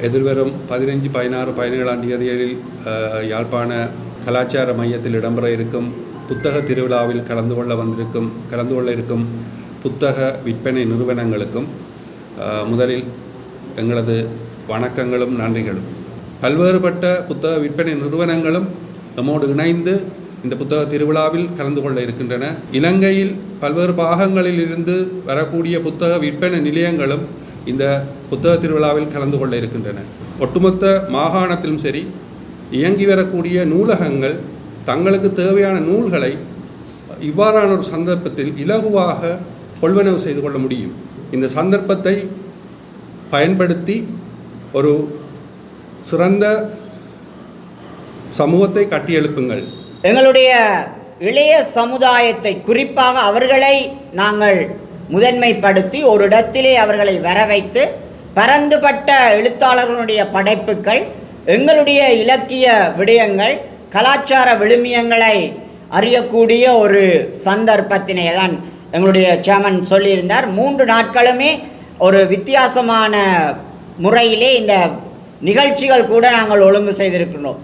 எதிர்வரும் 15, 16, 17ஆம் தேதிகளில் யாழ்ப்பாண கலாச்சார மையத்தில் இடம்பெற இருக்கும் புத்தக திருவிழாவில் கலந்து கொள்ள இருக்கும் புத்தக விற்பனை நிறுவனங்களுக்கும் முதலில் எங்களது வணக்கங்களும் நன்றிகளும். பல்வேறுபட்ட புத்தக விற்பனை நிறுவனங்களும் நம்மோடு இணைந்து இந்த புத்தக திருவிழாவில் கலந்து கொள்ள இருக்கின்றன. இலங்கையில் பல்வேறு பாகங்களில் இருந்து வரக்கூடிய புத்தக விற்பனை நிலையங்களும் இந்த புத்தக திருவிழாவில் கலந்து கொள்ள இருக்கின்றன. ஒட்டுமொத்த மாகாணத்திலும் சரி இயங்கி வரக்கூடிய நூலகங்கள் தங்களுக்கு தேவையான நூல்களை இவ்வாறான ஒரு சந்தர்ப்பத்தில் இலகுவாக கொள்வனவு செய்து கொள்ள முடியும். இந்த சந்தர்ப்பத்தை பயன்படுத்தி ஒரு சிறந்த சமூகத்தை கட்டியெழுப்புங்கள். எங்களுடைய இளைய சமுதாயத்தை, குறிப்பாக அவர்களை நாங்கள் முதன்மைப்படுத்தி ஒரு இடத்திலே அவர்களை வர வைத்து பரந்துபட்ட எழுத்தாளர்களுடைய படைப்புகள், எங்களுடைய இலக்கிய விடயங்கள், கலாச்சார விழுமியங்களை அறியக்கூடிய ஒரு சந்தர்ப்பத்தினை தான் எங்களுடைய சேர்மன் சொல்லியிருந்தார். 3 நாட்களுமே ஒரு வித்தியாசமான முறையிலே இந்த நிகழ்ச்சிகள் கூட நாங்கள் ஒழுங்கு செய்திருக்கிறோம்.